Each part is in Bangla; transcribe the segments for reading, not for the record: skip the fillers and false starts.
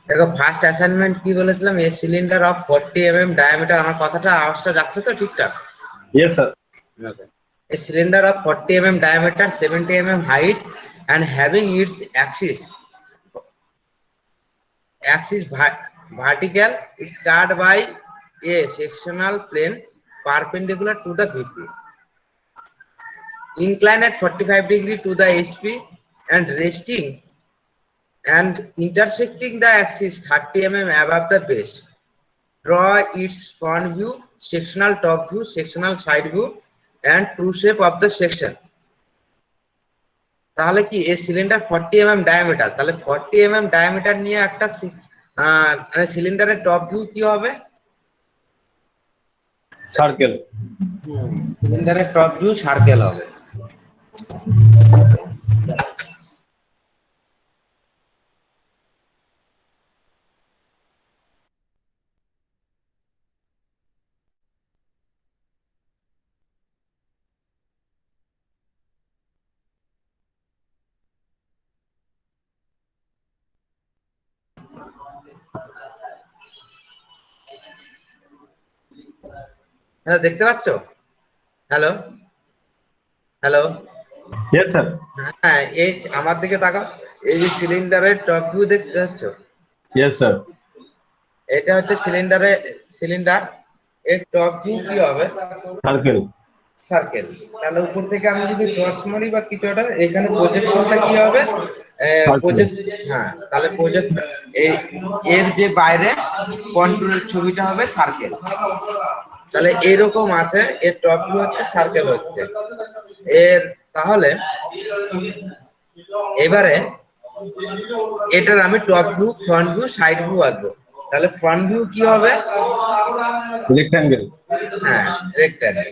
দেখো ফার্স্ট অ্যাসাইনমেন্ট কি বলেছিলাম, এ সিলিন্ডার অফ 40 mm ডায়ামিটার। আমার কথাটা আওয়াজটা যাচ্ছে তো ঠিকঠাক? Yes, sir. Okay. A cylinder of 40 mm diameter, 70 mm height, and having its axis vertical, it's cut by a sectional plane perpendicular to the VP, inclined at 45 degrees to the HP, and resting and intersecting the axis 30 mm above the base. Draw its front view, sectional top view, sectional side view, and true shape of the section. তাহলে কি এই সিলিন্ডার 40 mm ডায়ামিটার, তাহলে 40 mm ডায়ামিটার নিয়ে একটা মানে সিলিন্ডারের টপ ভিউ কি হবে? Circle. সিলিন্ডারের টপ ভিউ সার্কেল হবে। হ্যাঁ, দেখতে পাচ্ছ? Hello hello. Yes, sir. হ্যাঁ, এই আমার দিকে তাকাও, এই যে সিলিন্ডারের টপ ভিউ দেখতে পাচ্ছ? Yes, sir. এটা হচ্ছে সিলিন্ডার এর টপ ভিউ কি হবে? Circle. সার্কেল। তাহলে উপর থেকে আমি যদি টর্চ মারি বা কিছু একটা, এখানে প্রজেকশনটা কি হবে? প্রজেক্ট। হ্যাঁ, তাহলে প্রজেক্ট এর যে বাইরে কন্ট্রোলের ছবিটা হবে সার্কেল। তাহলে এরকম আছে, এর টপ ভিউ হচ্ছে, সার্কেল হচ্ছে এর। তাহলে এবারে এটার আমি top view, front view, side view আঁকবো। তাহলে ফ্রন্ট ভিউ কি হবে? Rectangle. হ্যাঁ, রেক্ট্যাঙ্গেল।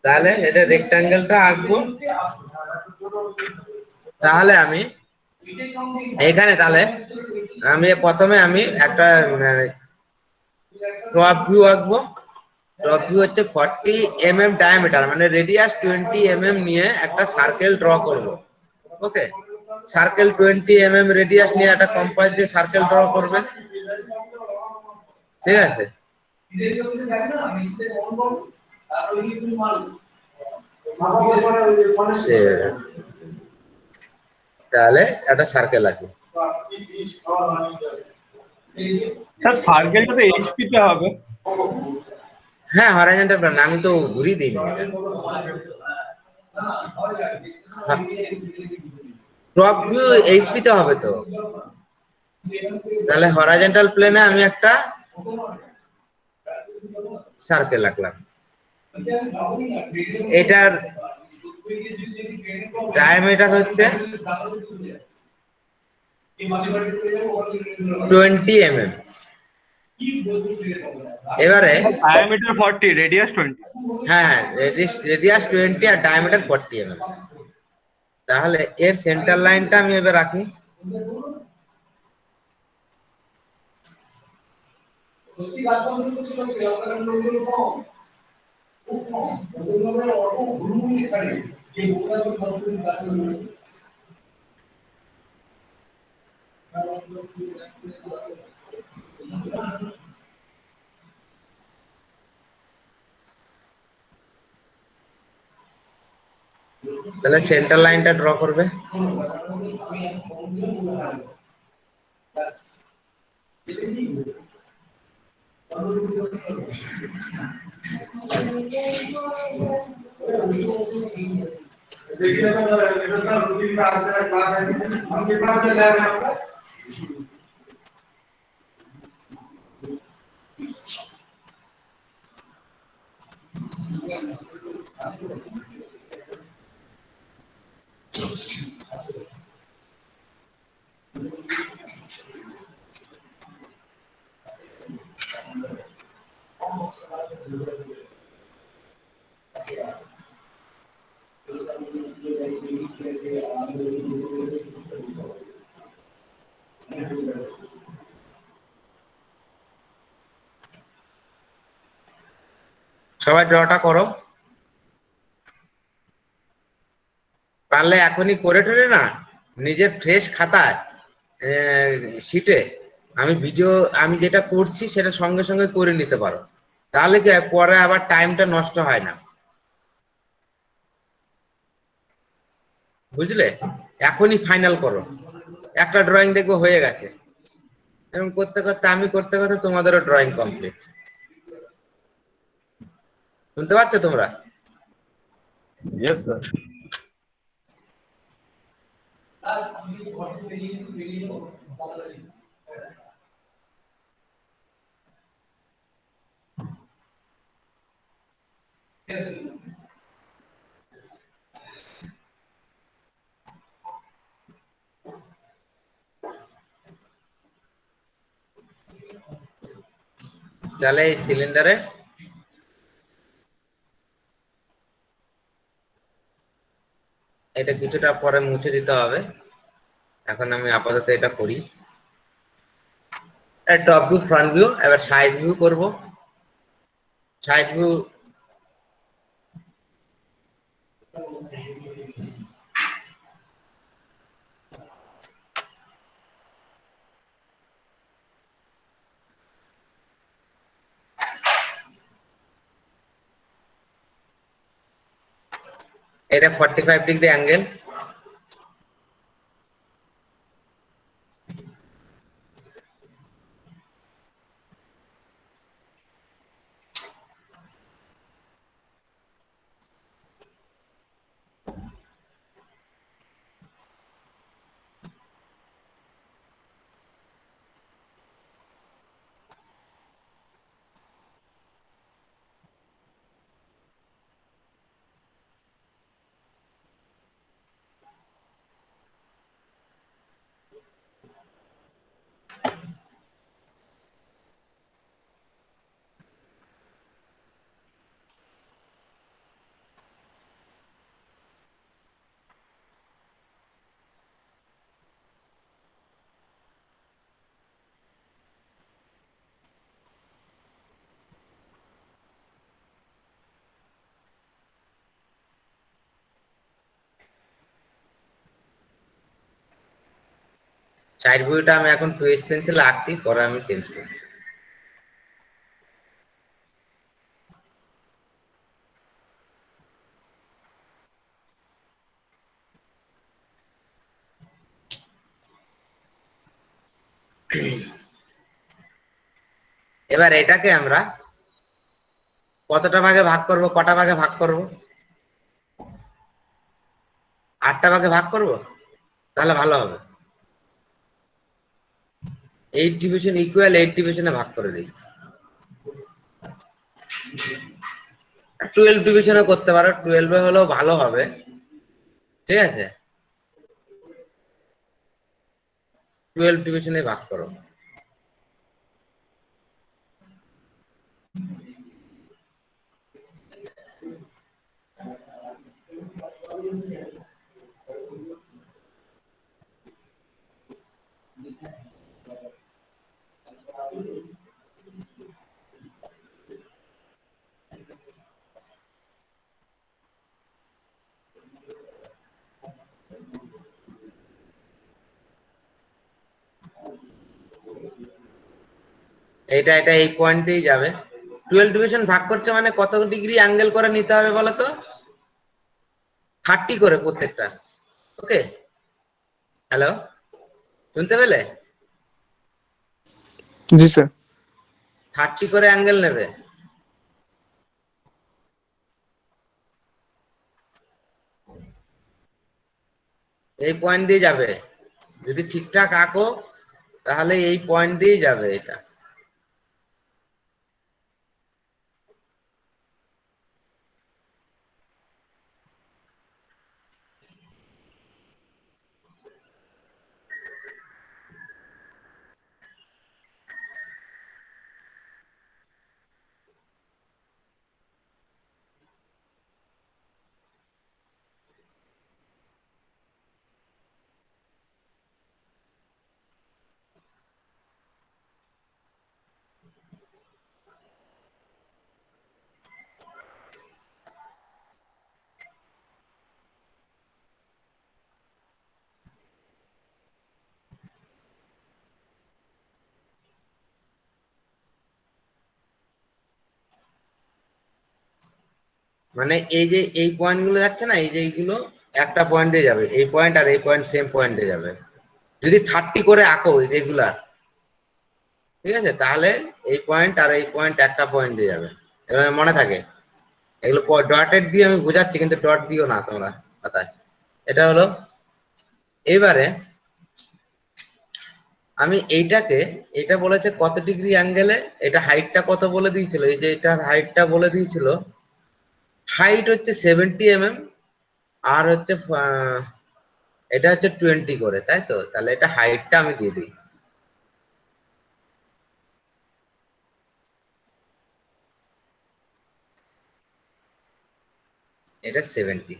তাহলে এটা রেক্ট্যাঙ্গেলটা আঁকবো। তাহলে আমি এখানে তাহলে প্রথমে আমি একটা টপ ভিউ আঁকবো। টপ ভিউ হচ্ছে 40 mm ডায়ামিটার, মানে রেডিয়াস 20 mm নিয়ে একটা সার্কেল ড্র করব। ওকে, সার্কেল 20 mm রেডিয়াস নিয়ে একটা কম্পাস দিয়ে সার্কেল ড্র করবে। ঠিক আছে? তাহলে একটা সার্কেল আছে। স্যার সার্কেলটা তো এইচপি তে হবে। হ্যাঁ, হরাইজন্টাল প্ল্যান, আমি তো ঘুরিয়ে দিইনি। টপ ভিউ এইচপি তে হবে তো। তাহলে হরাইজন্টাল প্লেনে আমি একটা সার্কেল আঁকলাম। এটার ডায়ামিটার হচ্ছে 20 mm। এবারে ডায়ামিটার 40, রেডিয়াস 20। হ্যাঁ, রেডিয়াস 20 আর ডায়ামিটার 40 mm। তাহলে এর সেন্টার লাইনটা আমি এবার রাখি। তাহলে সেন্টার লাইনটা ড্র করবে। সবাই ড্রটা করো। পারলে এখনই করে টরে না নিজের ফ্রেশ খাতায় শিটে আমি ভিডিও আমি যেটা করছি সেটা সঙ্গে সঙ্গে করে নিতে পারো, তাহলে কি হয়, পরে আবার টাইমটা নষ্ট হয় না, বুঝলে? এখনই ফাইনাল করো, একটা ড্রয়িং দেখবো হয়ে গেছে, এবং করতে করতে আমি করতে করতে তোমাদেরও ড্রয়িং কমপ্লিট। শুনতে পাচ্ছ তোমরা? Yes sir. তাহলে এই সিলিন্ডারে এটা কিছুটা পরে মুছে দিতে হবে, এখন আমি আপাতত এটা করি। টপ ভিউ, ফ্রন্ট ভিউ, এবার সাইড ভিউ করব। সাইড ভিউ এটা 45 ডিগ্রি অ্যাঙ্গেল। সাইড ভিউটা আমি এখন 2 পেন্সিল আঁকছি, পরে আমি চেঞ্জ করব। এবার এটাকে আমরা কতটা ভাগে ভাগ করব, কটা ভাগে ভাগ করব? 8টা ভাগে ভাগ করব, তাহলে ভালো হবে। 8 ডিভিশন ইকুয়াল 8 ডিভিশনে ভাগ করে দিচ্ছি। 12 ডিভিশনে করতে পারো, 12 এ হলেও ভালো হবে, ঠিক আছে? 12 ডিভিশনে ভাগ করো। এটা এটা এই পয়েন্ট দিয়েই যাবে। 12 ডিভিশন ভাগ করছে মানে কত ডিগ্রি অ্যাঙ্গেল করে নিতে হবে বলো তো? 30 করে প্রত্যেকটা। ওকে, হ্যালো, শুনতে পেলে? জি স্যার। 30 করে অ্যাঙ্গেল নেবে। এই পয়েন্ট দিয়ে যাবে, যদি ঠিকঠাক আঁকো তাহলে এই পয়েন্ট দিয়েই যাবে এটা। মানে এই যে এই পয়েন্ট গুলো যাচ্ছে না, এই যে এইগুলো একটা পয়েন্ট দিয়ে যাবে, এই পয়েন্ট আর এই পয়েন্ট সেম পয়েন্ট দিয়ে যাবে। যদি 30 করে আঁকো রেগুলার, ঠিক আছে, তাহলে এই পয়েন্ট আর এই পয়েন্ট একটা পয়েন্ট দিয়ে যাবে, এবার মনে থাকে। এগুলো ডটেড দিয়ে আমি বোঝাচ্ছি, কিন্তু ডট দিও না তোমরা খাতায়। এটা হলো। এবারে আমি এইটাকে, এটা বলেছে কত ডিগ্রি অ্যাঙ্গেলে, এটা হাইটটা কত বলে দিয়েছিল, এই যে এটার হাইটটা বলে দিয়েছিল। হাইট হচ্ছে 70 mm, আর হচ্ছে এটা হচ্ছে 20 করে, তাই তো? তাহলে এটা হাইটটা আমি দিয়ে দিই, এটা 70।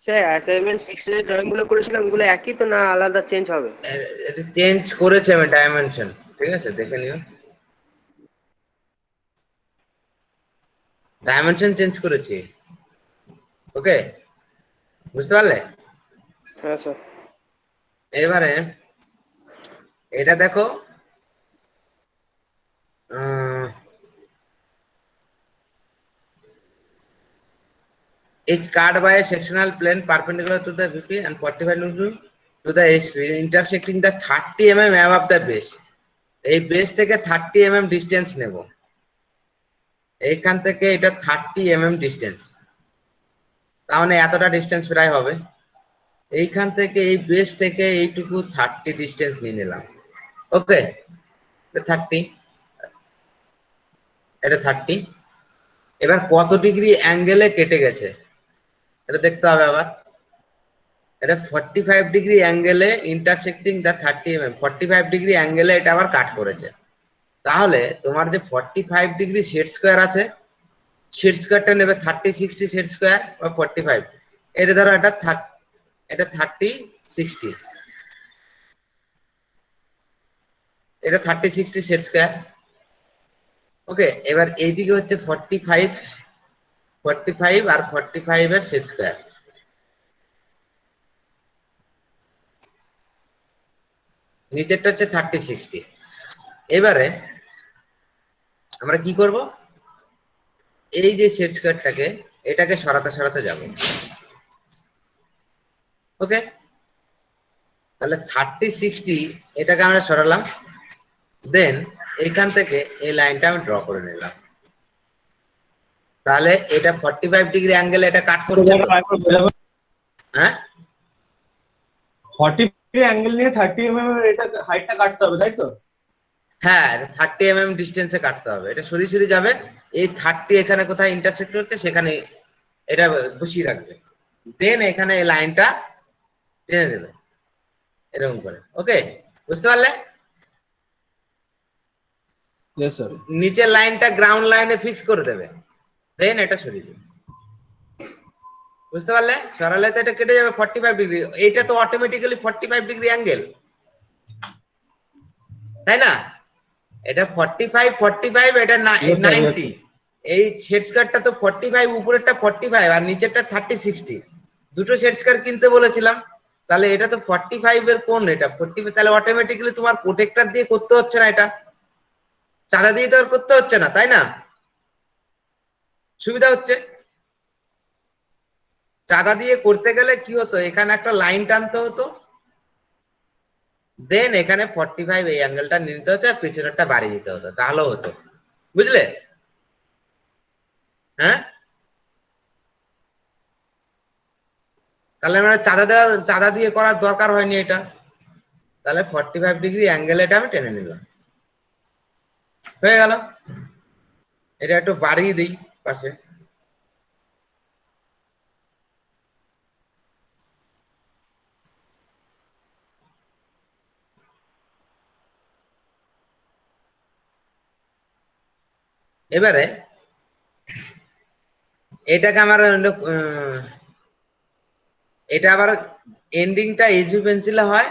স্যার অ্যাসাইনমেন্ট 6 এর ড্রয়িং গুলো করেছিলাম, ওগুলো একই তো না আলাদা চেঞ্জ হবে? এটা চেঞ্জ করেছে আমি ডাইমেনশন, ঠিক আছে, দেখে নিও। ডাইমেনশন চেঞ্জ করেছি, ওকে, বুঝতে পারলে? হ্যাঁ স্যার। এবারে এটা দেখো, is cut by a sectional plane perpendicular to the VP and 45 degree to the HP, intersecting the 30 mm above the base. এই বেস থেকে 30 mm ডিস্টেন্স নেব, এইখান থেকে এটা 30 mm ডিস্টেন্স, তাহলে এতটা ডিস্টেন্স প্রায় হবে। এইখান থেকে এই বেস থেকে এইটুকু 30 ডিস্টেন্স নিয়ে নিলাম, ওকে। 30, এটা 30। এবার কত ডিগ্রি অ্যাঙ্গেলে কেটে গেছে এটা দেখতে হবে আবার। এটা 45 ডিগ্রি অ্যাঙ্গেলে ইন্টারসেক্টিং দ্য 30 mm, 45 ডিগ্রি অ্যাঙ্গেলে এটা আবার কাট করেছে। তাহলে তোমার যে 45 ডিগ্রি সেট স্কোয়ার আছে, সেট স্কোয়ারটা নেবে 30 60 সেট স্কোয়ার বা 45, এটা ধরো এটা 30 60, এটা 30 60 সেট স্কোয়ার, ওকে। এবার এইদিকে হচ্ছে 45 আর 45 এর সেট স্কোয়ার, নিচেরটা হচ্ছে 30 60। এবারে আমরা কি করব, এই যে সেট স্কোয়ারটাকে, এটাকে সরাতে সরাতে যাব, ওকে। তাহলে 30 60 এটাকে আমরা সরালাম, দেন এখান থেকে এই লাইনটা আমি ড্র করে নিলাম। তাহলে এটা 45 ডিগ্রি অ্যাঙ্গেল এটা কাট করছে তো, হ্যাঁ 40 ডিগ্রি অ্যাঙ্গেল নিয়ে 30 mm এর এটা হাইটটা কাটতে হবে, তাই তো? হ্যাঁ 30 mm ডিস্টেন্সে কাটতে হবে, এটা সরি সরি যাবে। এই 30 এখানে কোথায় ইন্টারসেক্ট হচ্ছে সেখানে এটা বসিয়ে রাখবে, দেন এখানে এই লাইনটা টেনে দেবে এরকম করে, ওকে, বুঝতে পারলে? Yes sir. নিচের লাইনটা গ্রাউন্ড লাইনে ফিক্স করে দেবে, দেন এটা সরিয়ে দেবে, বুঝতে পারলে? সরালে তো এটা কেটে যাবে 45 ডিগ্রি, এটা তো অটোমেটিক্যালি 45 ডিগ্রি অ্যাঙ্গেল, তাই না? এটা 45 45, এটা 90। এই সেট স্কয়ারটা তো 45, উপরেরটা 45 আর নিচেরটা 30 60, দুটো সেট স্কয়ার কিনতে বলেছিলাম। তাহলে এটা তো 45 এর কোণ, এটা 45, তাহলে অটোমেটিক্যালি তোমার প্রোটেক্টর দিয়ে করতে হচ্ছে না, এটা চাঁদা দিয়ে তো আর করতে হচ্ছে না, তাই না? সুবিধা হচ্ছে। চাঁদা দিয়ে করতে গেলে কি হতো, এখানে একটা লাইন টানতে হতো, দেন এখানে 45 এই অ্যাঙ্গেলটা নিতে হতো আর পিছনেরটা বাড়িয়ে দিতে হতো, তাহলেও হতো, বুঝলে? হ্যাঁ, তাহলে মানে চাঁদা দিয়ে করার দরকার হয়নি এটা। তাহলে 45 ডিগ্রি অ্যাঙ্গেল এটা আমি টেনে নিলাম, হয়ে গেল। এটা একটু বাড়িয়ে দিই পাশে, এবারে এটাকে আমার এটা আবার এন্ডিংটা এজু পেন্সিলে হয়,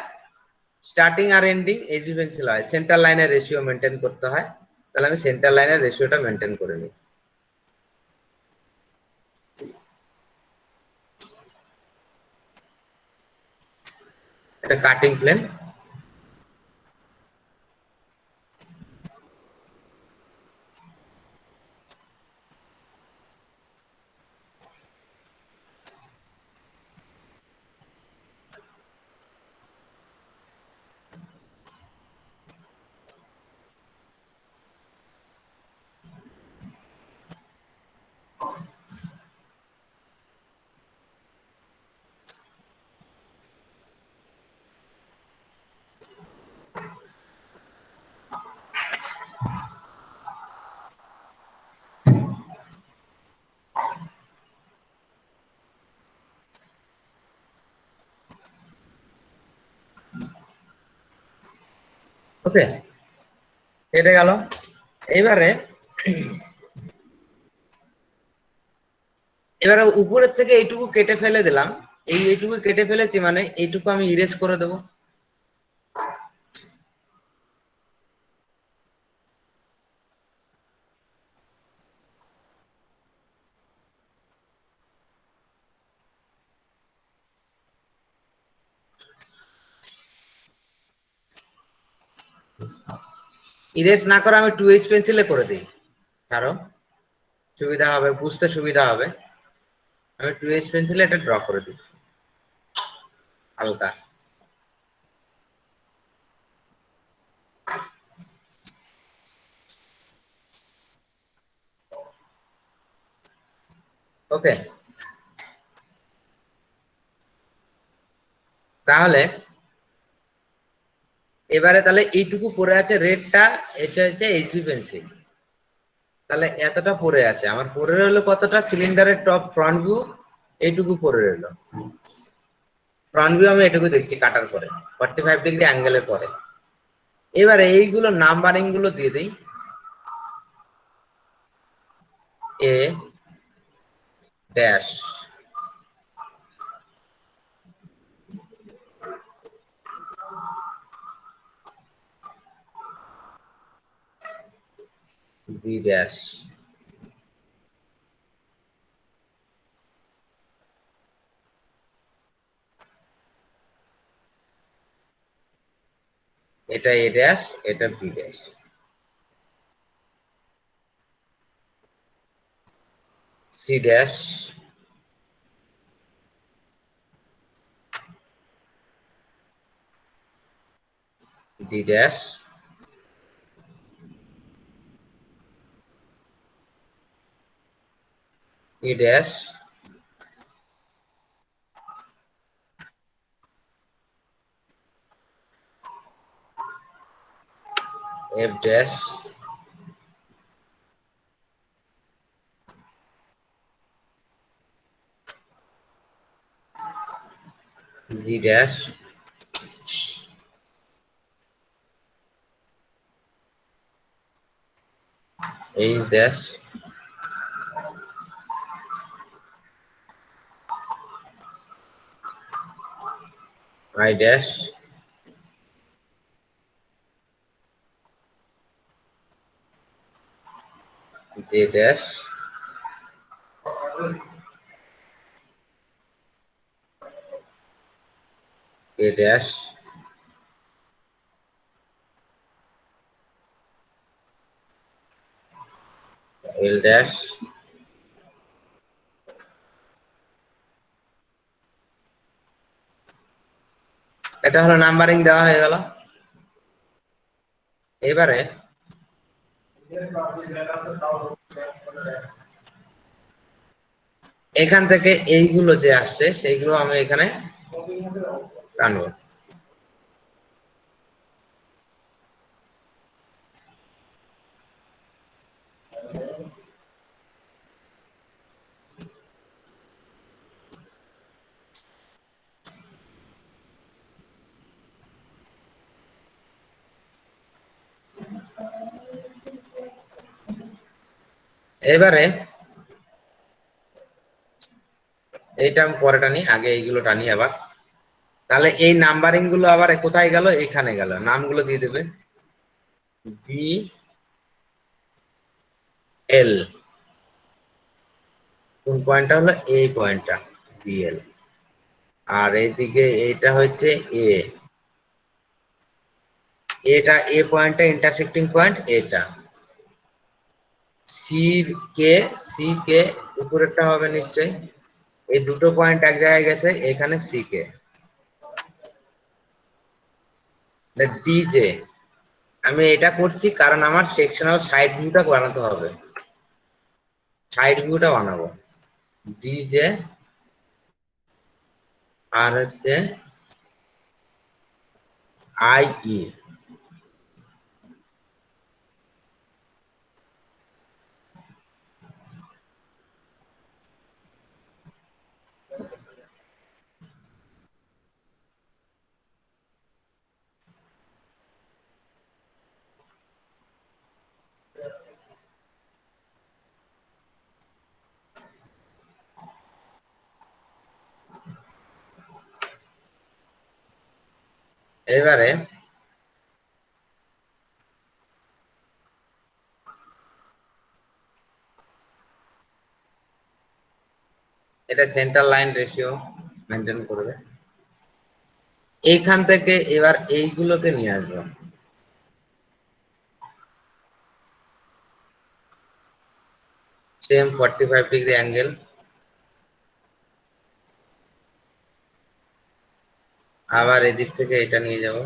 স্টার্টিং আর এন্ডিং এজু পেন্সিল হয়, সেন্টার লাইনের রেশিও মেনটেন করতে হয়। তাহলে আমি সেন্টার লাইনের রেশিওটা মেনটেন করে নিই। এটা কাটিং প্লেন। ওকে, কেটে গেল। এবারে উপরের থেকে এইটুকু কেটে ফেলে দিলাম। এইটুকু কেটে ফেলেছি মানে এইটুকু আমি ইরেজ করে দেব। ইরেজ না করে আমি 2H পেন্সিলে করে দিই, কারো সুবিধা হবে, বুঝতে সুবিধা হবে। আমি 2H পেন্সিলে এটা ড্র করে দিই হালকা। ওকে, তাহলে এবারে তাহলে এইটুকু পড়ে আছে রেডটা, এটা হচ্ছে এইচবি পেন্সিল। তাহলে এতটা পড়ে আছে আমার, পড়ে রইলো কতটা, সিলিন্ডারের টপ ফ্রন্ট ভিউ এইটুকু পড়ে রইলো। ফ্রন্ট ভিউ আমি এটুকু দেখছি কাটার পরে 45 ডিগ্রি অ্যাঙ্গেলের পরে। এবারে এইগুলো নাম্বারিং গুলো দিয়ে দিই, এ ড্যাশ, বি ড্যাশ, এটা এ ড্যাশ, এটা B dash, C dash, D dash, E dash, F dash, G dash, H dash, I dash, J dash, K dash, L dash, এটা হলো নাম্বারিং দেওয়া হয়ে গেল। এবারে এখান থেকে এইগুলো যে আসছে সেইগুলো আমি এখানে টানবো। এবারে এইটা আমি পরে টানি, আগে এইগুলো টানি আবার। তাহলে এই নাম্বারিং গুলো আবার কোথায় গেল, এখানে গেল, নামগুলো দিয়ে দেবে, বি এল, কোন পয়েন্টটা হলো এই পয়েন্টটা বি এল, আর এইদিকে এইটা হচ্ছে এ, এটা এ পয়েন্টটা ইন্টারসেক্টিং পয়েন্ট, এটা সি কে উপরেরটা হবে নিশ্চয়ই। এই দুটো পয়েন্ট এক জায়গায় গেছে, এখানে সি কে। ডিজে আমি এটা করছি কারণ আমার সেকশনাল সাইড ভিউটা বানাতে হবে, সাইড ভিউটা বানাবো। ডিজে আর হচ্ছে আই ই, এবারে এটা সেন্টার লাইন রেশিও মেনটেন করবে। এইখান থেকে এবার এইগুলোকে নিয়ে আসবো, সেম 45 ডিগ্রি অ্যাঙ্গেল, আবার এদিক থেকে এটা নিয়ে যাব,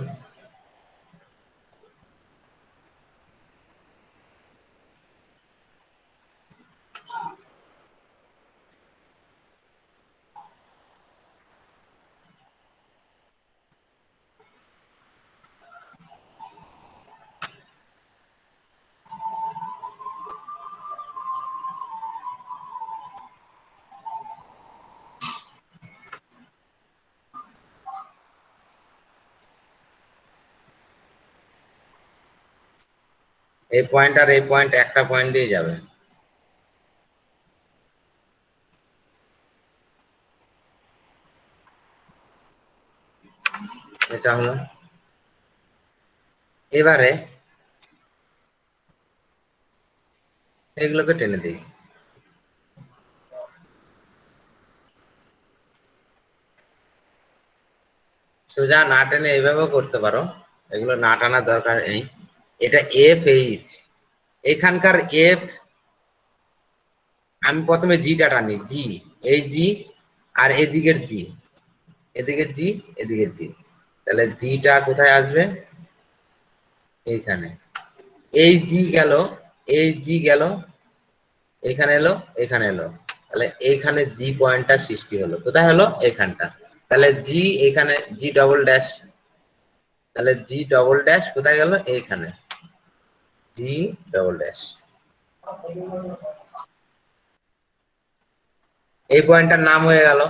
এই পয়েন্ট আর এই পয়েন্ট একটা পয়েন্ট দিয়ে যাবে। এটা হলো, এবারে এগুলোকে টেনে দিই। সোজা না টেনে এইভাবেও করতে পারো, এগুলো না টানার দরকার নেই। এটা এফ এইচ, এখানকার এফ আমি প্রথমে জিটা টানি, জি, এই জি আর এদিকের জি, এদিকের জি, এদিকের জি, তাহলে জিটা কোথায় আসবে? এইখানে। এই জি গেল, এই জি গেল, এখানে এলো, এখানে এলো, তাহলে এইখানে জি পয়েন্টটা সৃষ্টি হলো। কোথায় হলো? এখানটা। তাহলে জি এখানে জি ডবল ড্যাশ, তাহলে জি ডবল ড্যাশ কোথায় গেল? এইখানে জি ডবল ড্যাশ। এই পয়েন্টটার নাম হয়ে গেল।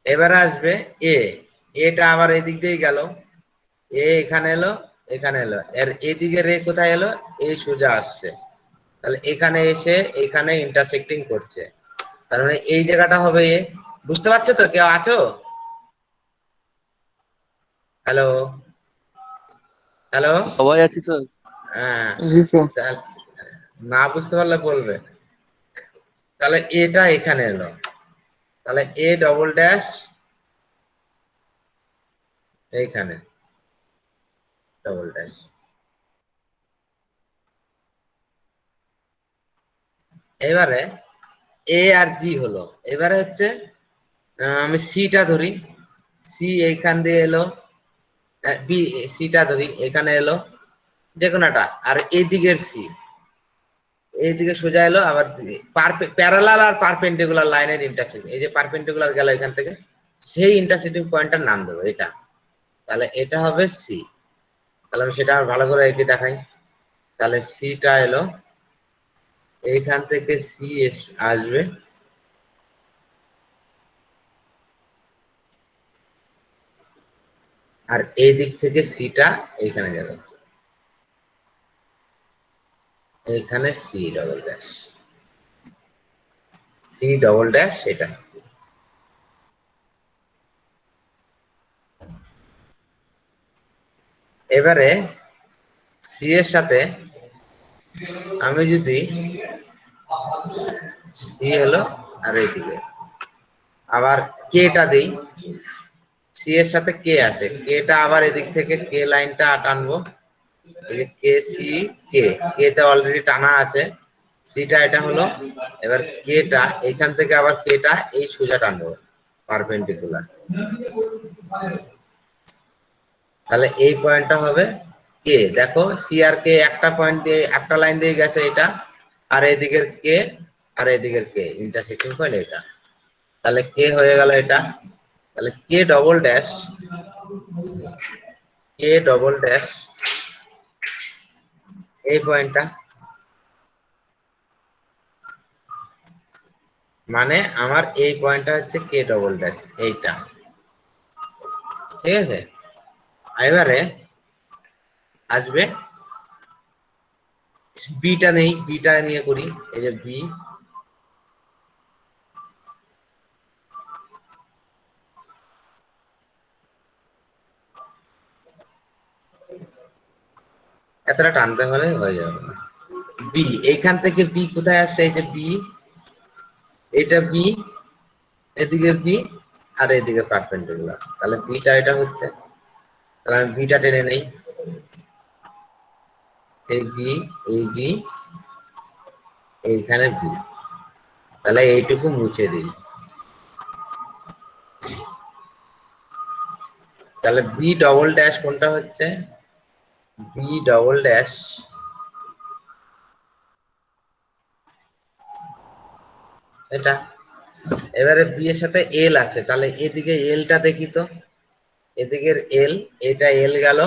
এবারে আসবে এ, এটা আবার এদিক দিয়ে গেল, এ এখানে এলো, এখানে এলো, এর এদিকে রে কোথায় এলো? এই সোজা আসছে, তাহলে এখানে এসে এখানে ইন্টারসেক্টিং করছে, তার মানে এই জায়গাটা হবে এ। বুঝতে পারছো তো? কেউ আছো? Hello, hello. সবাই আছি স্যার। হ্যাঁ, জি স্যার। না বুঝতে পারলে বলবে। তাহলে এটা এখানে এলো, তাহলে এ ডবল ড্যাশ এইখানে ডবল ড্যাশ। এবারে এ আর জি হলো। এবারে হচ্ছে আমি সিটা ধরি, সি এইখান দিয়ে এলো, বি সিটা ধরি এখানে এলো, যে কোনোটা, আর এইদিকের সি এইদিকে সোজা এলো, আবার প্যারালাল আর পারপেন্ডিকুলার লাইনের ইন্টারসেক্ট, এই যে পারপেন্ডিকুলার গেল এখান থেকে, সেই ইন্টারসেক্টিং পয়েন্টটার নাম দেবো এটা। তাহলে এটা হবে সি। তাহলে আমি সেটা ভালো করে এঁকে দেখাই। তাহলে সিটা এলো, এইখান থেকে সি আসবে, আর এই দিক থেকে সিটা এইখানে যাবে, এইখানে C double dash, C double dash এটা। এবারে সি এর সাথে আমি যদি সি হলো আর এইদিকে আবার কেটা দেই, সি এর সাথে কে আছে, কে টা আবার এদিক থেকে কে লাইনটা টানবো, এই যে কে সি কে, কে তে অলরেডি টানা আছে, সিটা এটা হলো, এবার কে টা এখান থেকে আবার কে টা এই সোজা টানবো পারপেন্ডিকুলার, তাহলে এই পয়েন্টটা হবে কে। দেখো সি আর কে একটা পয়েন্ট দিয়ে একটা লাইন দিয়ে গেছে এটা, আর এদিকের কে আর এদিকের কে ইন্টারসেক্টিং পয়েন্ট এটা, তাহলে কে হয়ে গেল এটা, তাহলে কে ডবল ড্যাশ, কে ডবল ড্যাশ এই পয়েন্টটা, মানে আমার এই পয়েন্টটা হচ্ছে কে ডবল ড্যাশ এইটা, ঠিক আছে। এবারে আসবে বিটা, নেই বিটা নিয়ে করি, এই যে বি, এতটা টানতে হলে হয়ে যাবে না। বি এইখান থেকে বি কোথায় আসছে, এই যে বি, এটা বি, এদিকে বি আর এদিকে পারপেন্ডিকুলার, তাহলে বিটা এটা হচ্ছে, তাহলে আমি বিটা টেনে নেই, এই বি, এই বি, এইখানে বি, তাহলে এইটুকু মুছে দিই, তাহলে বি ডবল ড্যাশ কোনটা হচ্ছে, বি ডবল ড্যাশ এটা, এবারে বি এর সাথে এল আছে, তাহলে এদিকে এলটা দেখি তো, এদিকের এল, এটা এল গেল,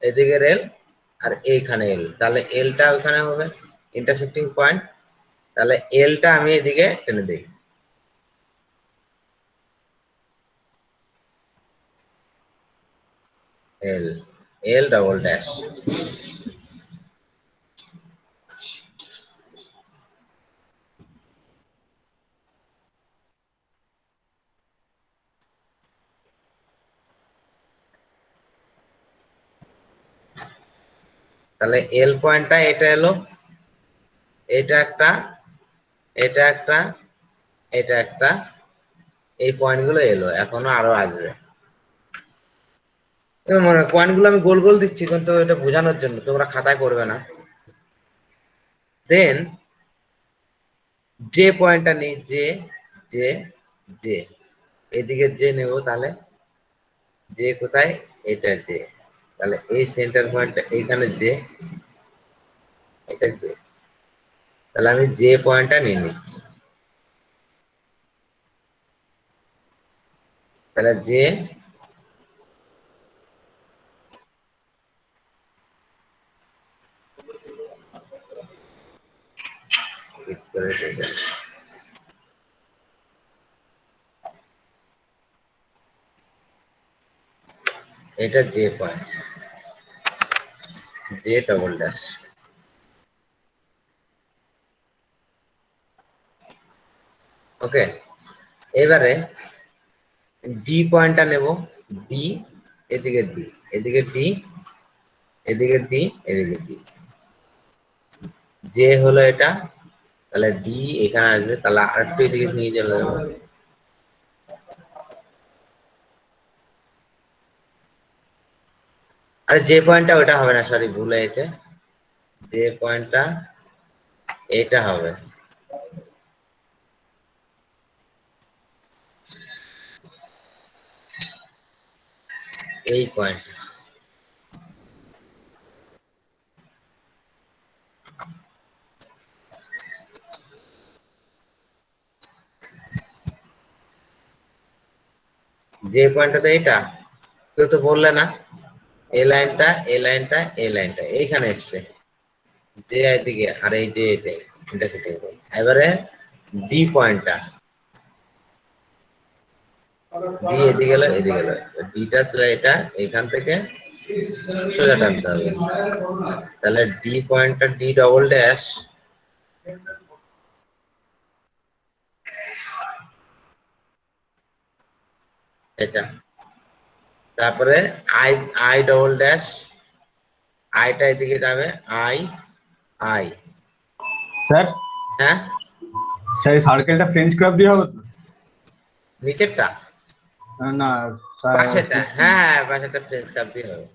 এদিকের এল আর এইখানে এল, তাহলে এলটা ওখানে হবে ইন্টারসেক্টিং পয়েন্ট, তাহলে এলটা আমি এদিকে টেনে দিই, এল, এল ডবল ড্যাশ, তাহলে এল পয়েন্টটা এটা এলো, এটা একটা, এটা একটা, এটা একটা, এই পয়েন্ট গুলো এলো, এখনো আরো আসবে, মানে পয়েন্ট গুলো আমি গোল গোল দিচ্ছি কিন্তু এটা বোঝানোর জন্য, তোমরা খাতায় করবে না। দেন যে পয়েন্টটা নেই, যে যে যে এদিকে যে নেব, তাহলে যে কোথায়, এটা যে, তাহলে এই সেন্টার পয়েন্টটা এইখানে যে, এটা যে, তাহলে আমি যে পয়েন্টটা নিয়ে নিচ্ছি, তাহলে যে এটা যে পয়েন্ট, যে ডবল ড্যাশ, ওকে। এবারে ডি পয়েন্টটা নেব, ডি, এদিকে ডি, এদিকে ডি, এদিকে ডি, এদিকে ডি, যে হলো এটা, তাহলে ডি এখানে আসবে, তাহলে আর একটু এদিকে নিয়ে চলে যাবো, আরে যে পয়েন্টটা ওটা হবে না, সরি ভুল হয়েছে, যে পয়েন্টটা এটা হবে, এই পয়েন্ট, যে পয়েন্টটাতে এটা, কেউ তো বললে না, এই লাইনটা, এই লাইনটা, এই লাইনটা এইখানে এসছে, যে এদিকে আর এই যে এতে ইন্টারসেক্টিং পয়েন্ট, এবারে ডি পয়েন্টটা, ডি এদিকে গেল, এদিকে গেল, ডিটা তো এটা এখান থেকে সোজা টানতে হবে, তাহলে ডি পয়েন্টটা, ডি ডবল ড্যাশ, এটা, তারপরে আই, আই ডবল ড্যাশ, আইটা এদিকে যাবে, আই, আই, স্যার, হ্যাঁ স্যার এই সার্কেলটা ফ্রেঞ্চ ক্রাফট দিয়ে হবে তো? নিচেরটা, না পাশেটা, হ্যাঁ পাশেটা ফ্রেঞ্চ কার্ভ দিয়ে হবে।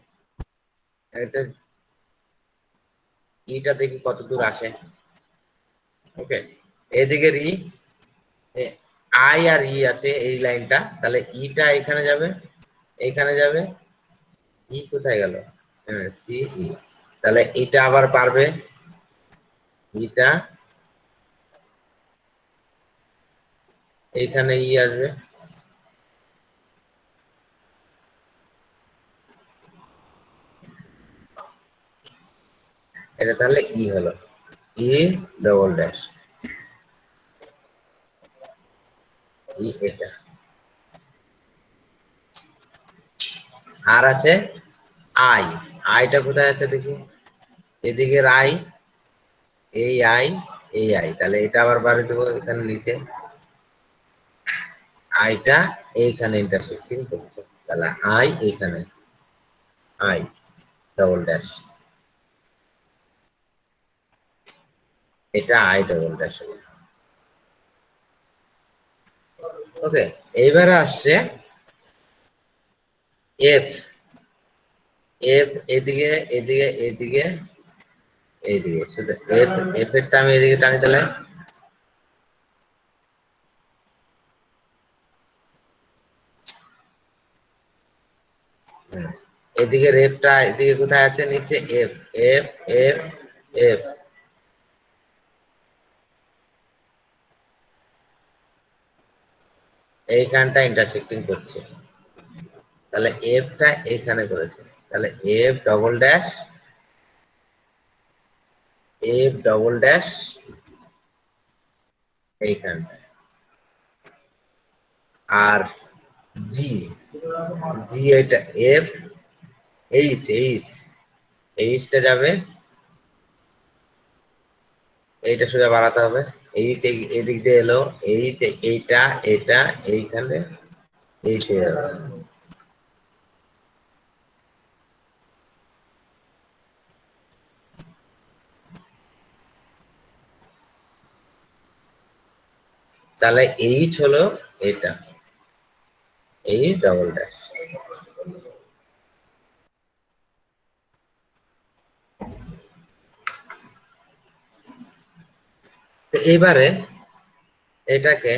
এটা ইটা দেখি কত দূর আসে। ওকে, এদিকে ই আই আর ই আছে এই লাইনটা, তাহলে ইটা এখানে যাবে, এখানে যাবে, ই কোথায় গেল? হ্যাঁ সি ই, তাহলে এটা আবার পারবে, এটা এইখানে ই আসবে, এটা তাহলে ই হলো, ই ডবল ড্যাশ, ই এটা। আর আছে আই, আইটা কোথায় আছে দেখি, এদিকে আই, এই আই, এই আই, তাহলে এটা আবার বাড়ি দেবো এখানে নিচে, আইটা এইখানে ইন্টারসেক্টিং করছে, তাহলে আই এইখানে, আই ডবল ড্যাশ, এটা আই ডবল ড্যাশ। ওকে, এইবারে আসছে এফ, এফ এদিকে এদিকে এদিকে এইদিকে, শুধু এফ, এফ এরটা আমি এদিকে টানি, তাহলে এদিকে রেফটা এদিকে কোথায় আছে, নিচে এফ, এফ এফ এফ, এইখানটা ইন্টারসেক্টিং করছে, তাহলে এফটা এখানে করেছে, তাহলে F double dash, F double dash এইখানটা, আর জি, জি এটা এফ, এইচ এইচ, এইচটা যাবে, এইটা সোজা বাড়াতে হবে, এইচ এদিক দিয়ে এলো, এইচ এইটা এটা এইখানে, এইচ হয়ে যাবে। তাহলে এইচ হলো এটা, এই ডবল ড্যাশ। তো এবারে এটাকে,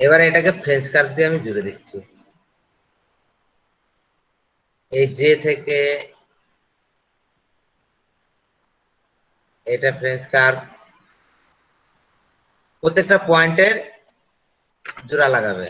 এবারে এটাকে ফ্রেঞ্চ কার্ভ দিয়ে আমি জুড়ে দিচ্ছি, এই জে থেকে এটা ফ্রেঞ্চ কার্ভ, প্রত্যেকটা পয়েন্টের জোড়া লাগাবে।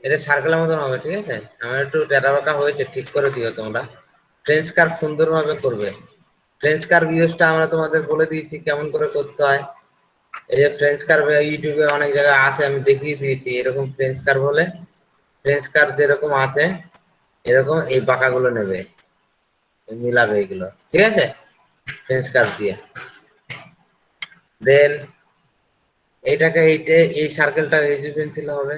এটা সার্কেলের মতন হবে, ঠিক আছে? আমার একটু ডেটা বাঁকা হয়েছে, ঠিক করে দিও তোমরা। ফ্রেঞ্চ কার্ভ সুন্দরভাবে করবে। ফ্রেঞ্চ কার্ভ ইউজটা আমরা তোমাদের বলে দিয়েছি কেমন করে করতে হয়। এই যে ফ্রেঞ্চ কার্ভ ইউটিউবে অনেক জায়গায় আছে, আমি দেখিয়ে দিয়েছি। এরকম ফ্রেঞ্চ কার্ভ হলে, ফ্রেঞ্চ কার্ভ যেরকম আছে এরকম এই বাঁকাগুলো নেবে, মিলাবে এগুলো, ঠিক আছে? ফ্রেঞ্চ কার্ভ দিয়ে দেন এইটাকে এই সার্কেলটা ইজি পেন্সিল হবে।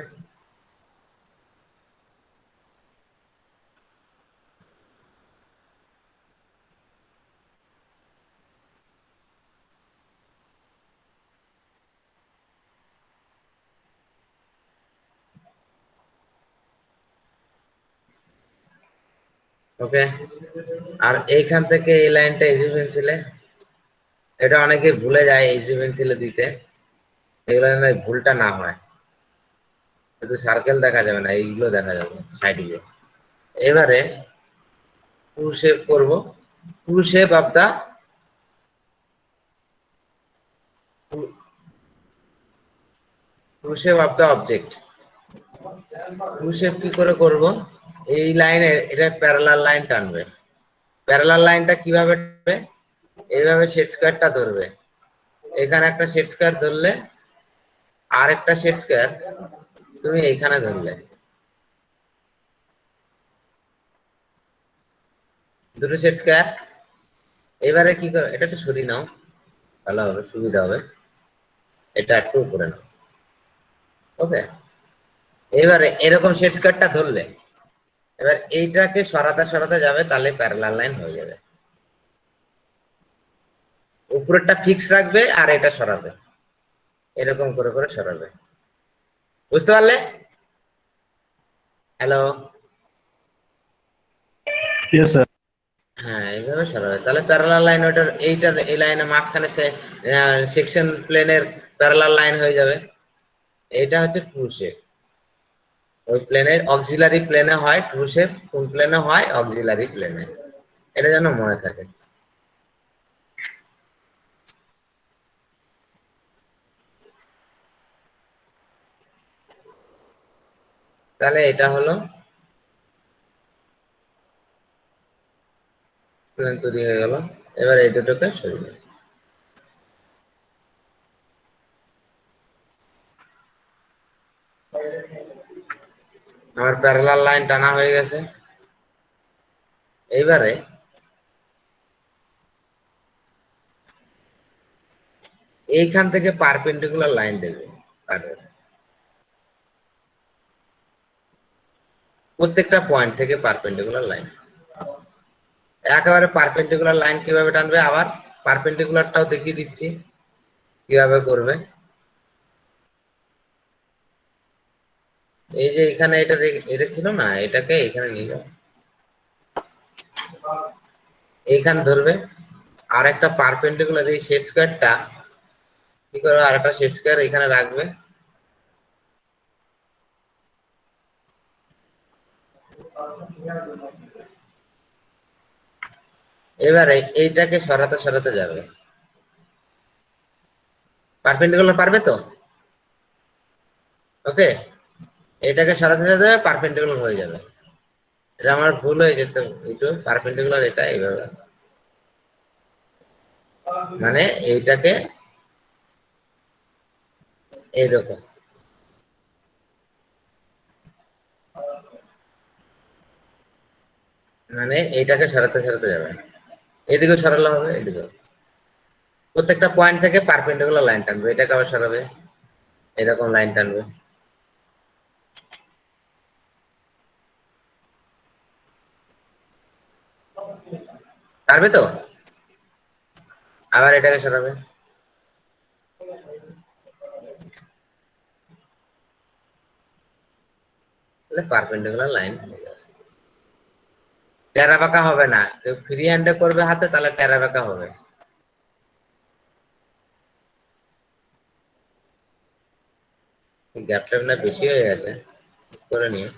ওকে, আর এইখান থেকে এই লাইনটা ইজি পেন্সিলে, এটা অনেকে ভুলে যায় ইজি পেন্সিলে দিতে, এগুলো যেন এই ভুলটা না হয়। শুধু সার্কেল দেখা যাবে না, এইগুলো দেখা যাবে সাইড দিয়ে। এবারে টু শেপ করব, true shape of the true shape of the object. True shape কি করে করব? এই লাইনে এটা প্যারালাল লাইন টানবে। প্যারালাল লাইনটা কিভাবে টানবে? এইভাবে সেট স্কয়ারটা ধরবে, এখানে একটা সেট স্কয়ার ধরলে আর একটা সেট স্কয়ার তুমি এইখানে ধরলে, দুটো সেট স্কয়ার। এবারে কি করো, এটা একটু সরিয়ে নাও, ভালো হবে, সুবিধা হবে। এটা একটু উপরে নাও, ওকে। এবারে এরকম সেট স্কয়ারটা ধরলে, এবার এইটাকে সরাতে সরাতে যাবে, তাহলে প্যারালাল লাইন হয়ে যাবে। উপরেরটা ফিক্স রাখবে আর এটা সরাবে, এরকম করে করে সরাবে। বুঝতে পারলে? হ্যালো? Yes sir. হ্যাঁ, এইভাবে সরাবে, তাহলে প্যারালাল লাইন ওইটার এইটার এই লাইনের মাঝখানে সেকশন প্লেনের প্যারালাল লাইন হয়ে যাবে। এইটা হচ্ছে ট্রু শেপ। ওই প্লেনের অক্সিলারি প্লেনে হয় ট্রু শেপ, কোন প্লেনে হয়? অক্সিলারি প্লেনে। এটা যেন মনে থাকে। তাহলে এটা হলো প্লেন তৈরি হয়ে গেল। এবার এই দুটোকে সরিয়ে দাও। আমার প্যারালাল লাইন টানা হয়ে গেছে। এইবারে এইখান থেকে পারপেন্ডিকুলার লাইন দেবে, প্রত্যেকটা পয়েন্ট থেকে পারপেন্ডিকুলার লাইন। একেবারে পারপেন্ডিকুলার লাইন কিভাবে টানবে, আবার পারপেন্ডিকুলারটাও দেখিয়ে দিচ্ছি কিভাবে করবে। এই যে এখানে এটা এটা ছিল না, এটাকে এখানে নিয়ে যাও, এইখানে ধরবে, আর একটা পারপেন্ডিকুলার এই সেট স্কয়ারটা কি করবে, আর একটা সেট স্কয়ার এখানে রাখবে। এবারে এইটাকে সরাতে সরাতে যাবে, পারপেন্ডিকুলার পারবে তো? ওকে, এটাকে সরাতে যাবে, পারপেন্ডিকুলার হয়ে যাবে। এটা আমার ভুল হয়ে যেত, একটু পারপেন্ডিকুলার এটা এইভাবে, মানে এইটাকে এইরকম, মানে এইটাকে সরাতে সরাতে যাবে, এদিকেও সরালে হবে, এদিকেও। প্রত্যেকটা পয়েন্ট থেকে পারপেন্ডিকুলার লাইন টানবে, এটাকে আবার সরাবে, এরকম লাইন টানবে। পারবে তো? আবার এটাকে সরাবে, তাহলে পারপেন্ডিকুলার লাইন। টেরা বাঁকা হবে না, কেউ ফ্রি হ্যান্ডে করবে হাতে, তাহলে টেরা বাঁকা হবে। গ্যাপটা না বেশি হয়ে গেছে, করে নিও।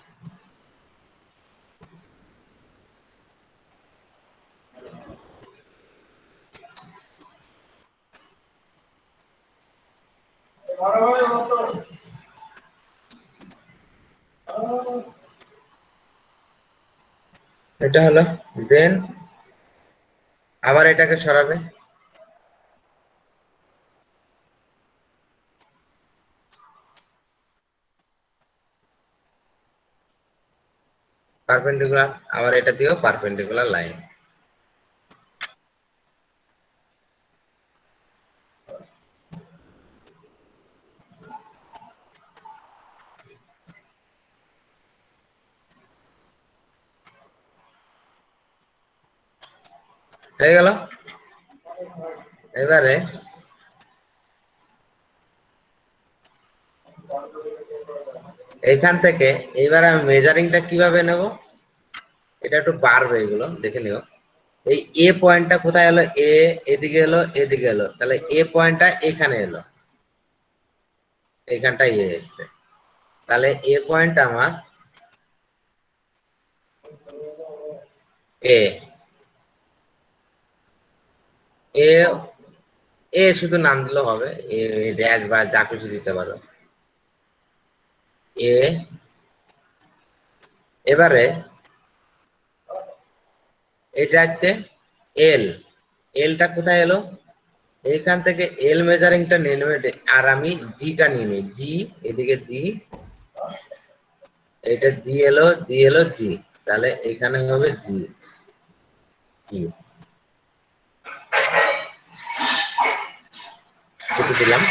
এটা হলো, দেন আবার এটাকে সরাবে, পারপেন্ডিকুলার, আবার এটা দিয়েও পারপেন্ডিকুলার লাইন। হয়ে গেল। এবারে এইখান থেকে এইবার আমি মেজারিংটা কিভাবে নেব, এটা একটু বাড়বে, এগুলো দেখে নিও। এই এ পয়েন্টটা কোথায় এলো, এ এদিকে এলো, এদিকে এলো, তাহলে এ পয়েন্টটা এখানে এলো, এইখানটা এ এসছে, তাহলে এ পয়েন্ট আমার এ, এ শুধু নাম দিলেও হবে, এ ড্যাশ বা যা কিছু দিতে পারো। এ এবারে এটা হচ্ছে এল, এলটা কোথায় এলো, এইখান থেকে এল মেজারিংটা নিয়ে নেবে আর আমি জিটা নিয়ে নিই, জি এদিকে জি, এটা জি এলো জি এলো জি, তাহলে এখানে হবে জি জি দিলাম,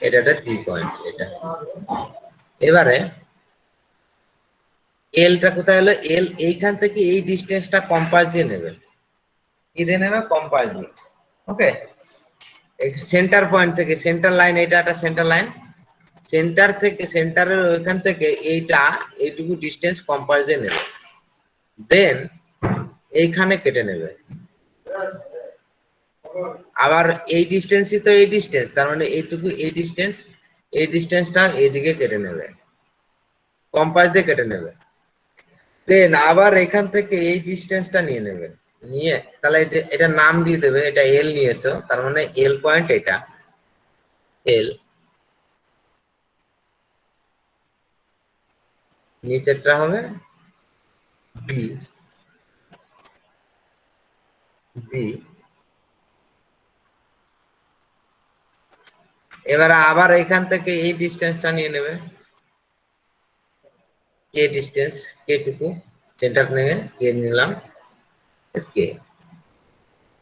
এটা একটা জি পয়েন্ট এটা। এবারে এলটা কোথায় হলো, এল এইখান থেকে এই ডিস্টেন্সটা কম্পাস দিয়ে নেবে, কি দিয়ে নেবে, কম্পাস দিয়ে। ওকে, সেন্টার পয়েন্ট থেকে সেন্টার লাইন, এটা একটা সেন্টার লাইন, সেন্টার থেকে সেন্টারের ওইখান থেকে এইটা এইটুকু ডিস্টেন্স কম্পাস দিয়ে নেবে, দেন এইখানে কেটে নেবে। আবার এই ডিস্টেন্সই তো এই ডিস্টেন্স, তার মানে এইটুকু এই ডিস্টেন্স, এই ডিস্টেন্সটা এইদিকে কেটে নেবে, কম্পাস দিয়ে কেটে নেবে। দেন আবার এখান থেকে এই ডিস্টেন্সটা নিয়ে নেবে, নিয়ে তাহলে এটা নাম দিয়ে দেবে, এটা এল নিয়েছো তার মানে এল পয়েন্ট এটা এল, নিচেরটা হবে বি বি। এবারে আবার এখান থেকে এই ডিস্টেন্সটা নিয়ে নেবে, কে ডিস্টেন্স, কে টুকু সেন্টার নিয়ে কে নিলাম কে,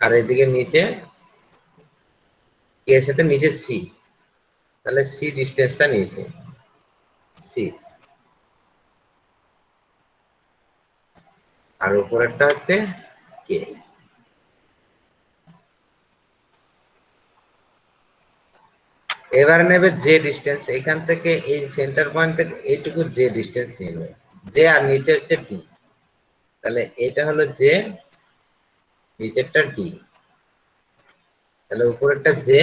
আর এদিকে নিচে কে এর সাথে নিচে সি, তাহলে সি ডিস্টেন্সটা নিয়েছে সি, আর উপরেরটা হচ্ছে কে। এবার নেবে যে ডিস্টেন্স, এখান থেকে এই সেন্টার পয়েন্ট থেকে এইটুকু যে ডিস্টেন্স নিয়ে নেবে, যে আর নিচে হচ্ছে ডি, তাহলে এটা হলো যে, নিচেরটা ডি, তাহলে উপরেরটা যে,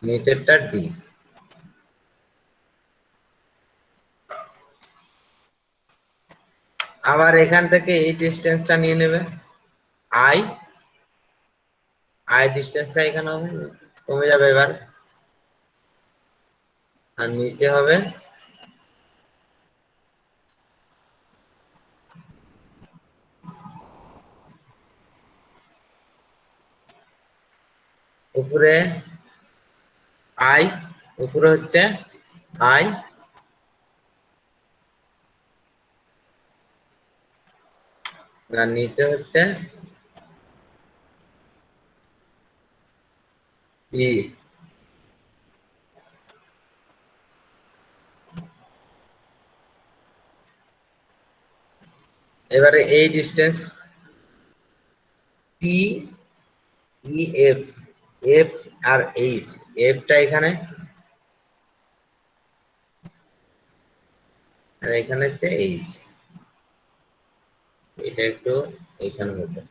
নিচেরটা ডি। আবার এখান থেকে এই ডিস্টেন্সটা নিয়ে নেবে আই, আই ডিস্টেন্সটা এখানে হবে, কমে যাবে এবার, আর নিচে হবে উপরে আই, উপরে হচ্ছে আই, আর নিচে হচ্ছে ই। এবারে এই ডিস্টেন্স টি E F, F R H, এফটা এখানে আর এখানে হচ্ছে এইচ, এটা একটু এইখানে হতো,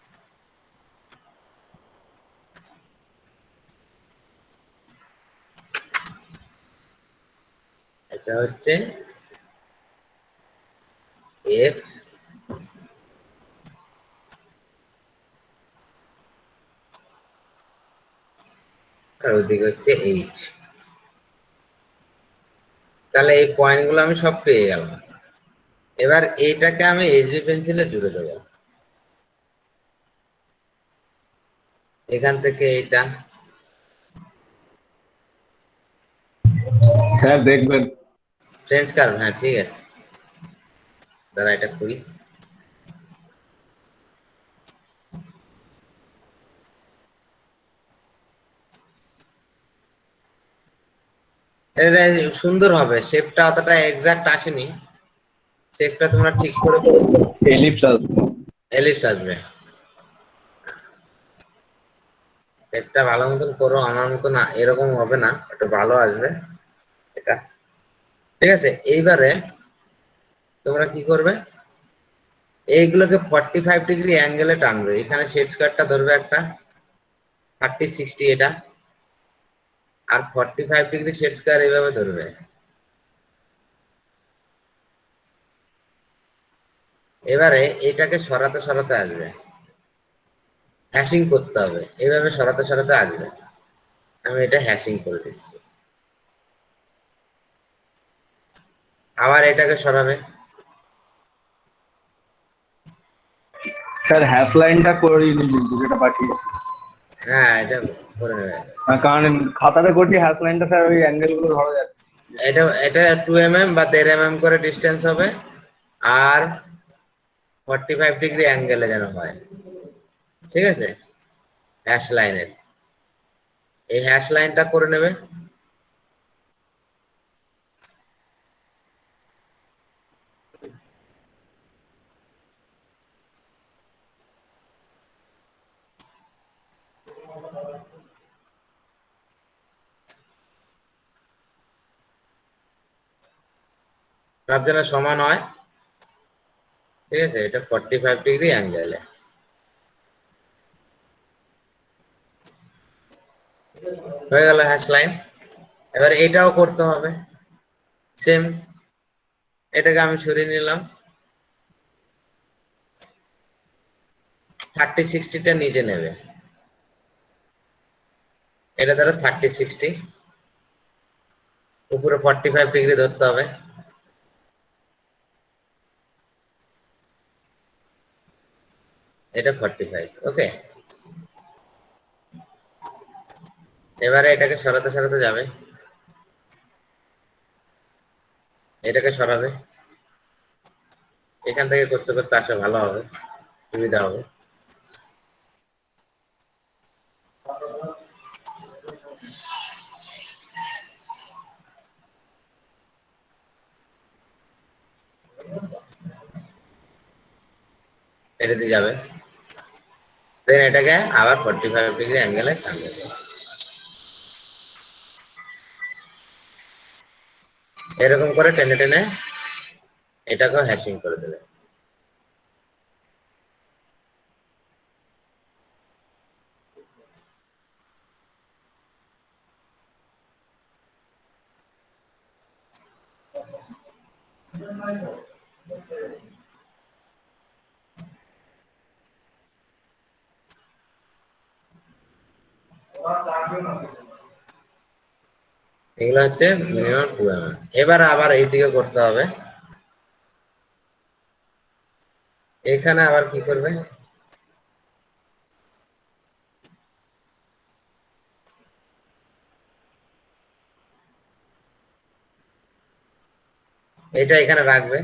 এটা হচ্ছে এফ, আর ওদিকে হচ্ছে এইচ। তাহলে এই পয়েন্টগুলো আমি সব পেয়ে গেলাম। এবার এইটাকে আমি এইচবি পেন্সিলে জুড়ে দেবো, এখান থেকে এইটা স্যার দেখবেন। ফ্রেঞ্চ কার্ভ, হ্যাঁ ঠিক আছে, দাঁড়া এটা করি। এটা সুন্দর হবে, শেপটা অতটা এক্সাক্ট আসেনি, শেপটা তোমরা ঠিক করে এলিপস আসবে। এলিপস আসবে, শেপটা ভালো মতন করো, আমার মতো না এরকম হবে না, একটু ভালো আসবে এটা। ঠিক আছে, এইবারে তোমরা কি করবে, এইগুলোকে 45 ডিগ্রি অ্যাঙ্গেলে টানবে, এখানে শেড স্কয়ারটা ধরবে একটা 30 60 এটা, আর 45 ডিগ্রি শেড স্কয়ার এইভাবে ধরবে। এবারে এটাকে সরাতে সরাতে আসবে, হ্যাশিং করতে হবে, এইভাবে সরাতে সরাতে আসবে, আমি এটা হ্যাশিং করে দিচ্ছি। আবার এটাকে সরাবে। স্যার হ্যাশ লাইনটা করিনি কিন্তু যেটা পাঠিয়েছি। হ্যাঁ এটা করে নেবে। কারণ খাতাতে করছি হ্যাশ লাইনটা স্যার ওই অ্যাঙ্গেল গুলো ধরা যাচ্ছে। এটা এটা 2 mm বা 1.5 mm করে ডিস্টেন্স হবে, আর 45 ডিগ্রি অ্যাঙ্গেলে যেন হয়, ঠিক আছে? হ্যাশ লাইনের এই হ্যাশ লাইনটা করে নেবে। সব যেন সমান হয়, ঠিক আছে? এটা 45 ডিগ্রি অ্যাঙ্গেলে। হয়ে গেল হ্যাশ লাইন। এবার এটাও করতে হবে সেম। এটাকে আমি সরিয়ে নিলাম, 30-60টা নিচে নেবে। এটা ধরো 30-60, উপরে 45 ডিগ্রি ধরতে হবে। এটা 45, ওকে। এবারে এটাকে সরাতে সরাতে যাবে, এটাকে সরাবে। এখান থেকে করতে করতে আসা ভালো হবে, সুবিধা হবে। এটাতে যাবে, দেন এটাকে আবার 45 ডিগ্রি অ্যাঙ্গেলে টানবে। এরকম করে টেনে টেনে এটাকেও হ্যাশিং করে দেবে। এগুলো হচ্ছে মিনিমাম 2 mm। এবার আবার এই দিকে করতে হবে। এখানে আবার কি করবে, এটা এখানে রাখবে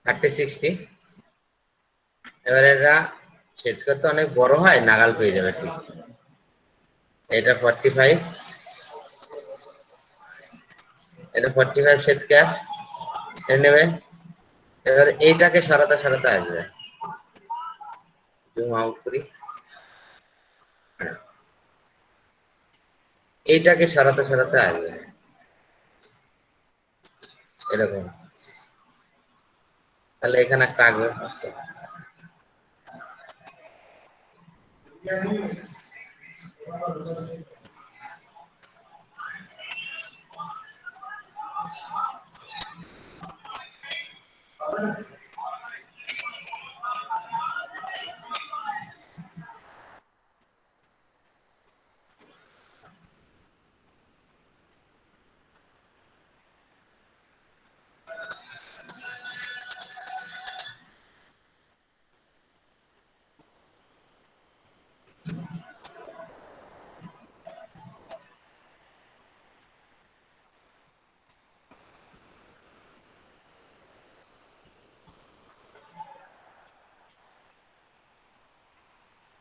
30-60। এবার এটা শেষ করতে অনেক বড় হয়, নাগাল পেয়ে যাবে ঠিক। এটা 45, এটা 45 শেড স্কয়ার নেবে। এবার এইটাকে সরাতে সরাতে আসবে, জুম আউট করি। এইটাকে সরাতে সরাতে আসবে এরকম, তাহলে এখানে একটা আসবে।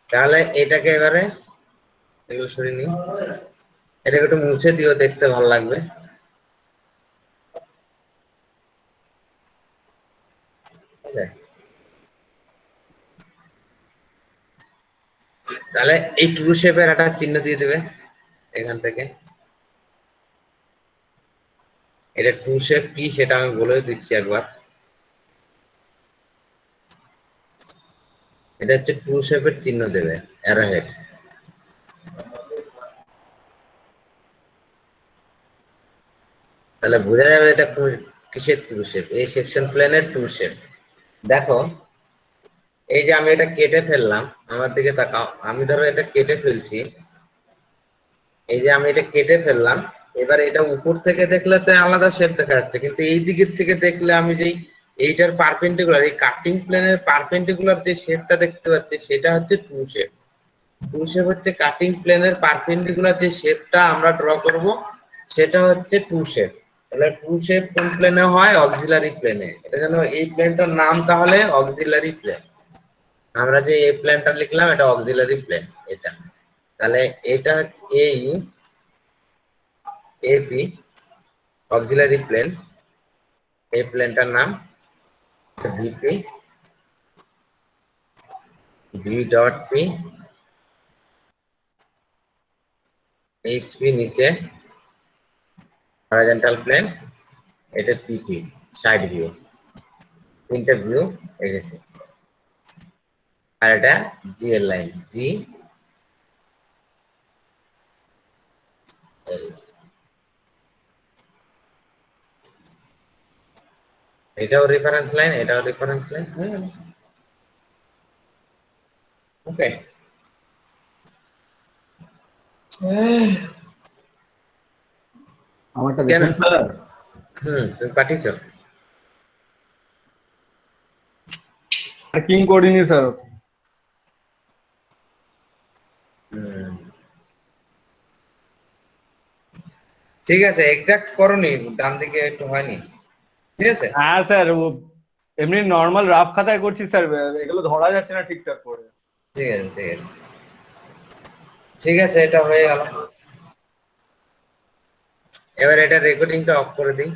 তাহলে এটাকে এবারে এগুলো সরিয়ে নিই, এটাকে একটু মুছে দিও, দেখতে ভালো লাগবে। তাহলে এই ট্রু শেপের একটা চিহ্ন দিয়ে দেবে এখান থেকে। এটা ট্রু শেপ কি সেটা আমি বলে দিচ্ছি একবার। এটা হচ্ছে ট্রু শেপের চিহ্ন দেবে, অ্যারোহেড। তাহলে বোঝা যাবে এটা কিসের ট্রু শেপ, এই সেকশন প্লেনের ট্রু শেপ। দেখো এই যে আমি এটা কেটে ফেললাম, আমার দিকে তাকাও, আমি ধরো এটা কেটে ফেলছি, এই যে আমি এটা কেটে ফেললাম, এবার এটা উপর থেকে দেখলে তো আলাদা শেপ দেখা যাচ্ছে, কিন্তু এই দিকের থেকে দেখলে আমি যেই এইটার পারপেন্ডিকুলার, এই কাটিং প্লেনের পারপেন্ডিকুলার যে শেপটা দেখতে পাচ্ছি সেটা হচ্ছে ট্রু শেপ। ট্রু শেপ হচ্ছে কাটিং প্লেনের পারপেন্ডিকুলার যে শেপটা আমরা ড্র করব সেটা হচ্ছে ট্রু শেপ। তাহলে ট্রু শেপ কোন প্লেনে হয়? অক্সিলারি প্লেনে। এটা যেন এই প্লেনটার নাম তাহলে অক্সিলারি প্লেন। আমরা যে এই প্লেনটা লিখলাম এটা অক্সিলারি প্লেন এটা। তাহলে এটা এই এপি অক্সিলারি প্লেন, এই প্লেনটার নাম VP, V dot P, HP নিচে হরাইজন্টাল প্লেন, এটা পিপি সাইড ভিউ, তিনটা ভিউ এসেছে। আর এটা জি এর লাইন, জি এল, এটাও রেফারেন্স লাইন, এটাও রেফারেন্স লাইন। ওকে, আমারটা কেন? দেখুন স্যার। তুমি পাঠিয়েছো? ট্র্যাকিং করিনি স্যার। হুম, ঠিক আছে, এক্সাক্ট করনি, ডান দিকে একটু হয়নি, ঠিক আছে। হ্যাঁ স্যার, ও এমনি নর্মাল রাফ খাতায় করছি স্যার, এগুলো ধরা যাচ্ছে না ঠিকঠাক করে। ঠিক আছে, ঠিক আছে, ঠিক আছে, এটা হয়ে গেল। এবার এটা রেকর্ডিংটা অফ করে দিই।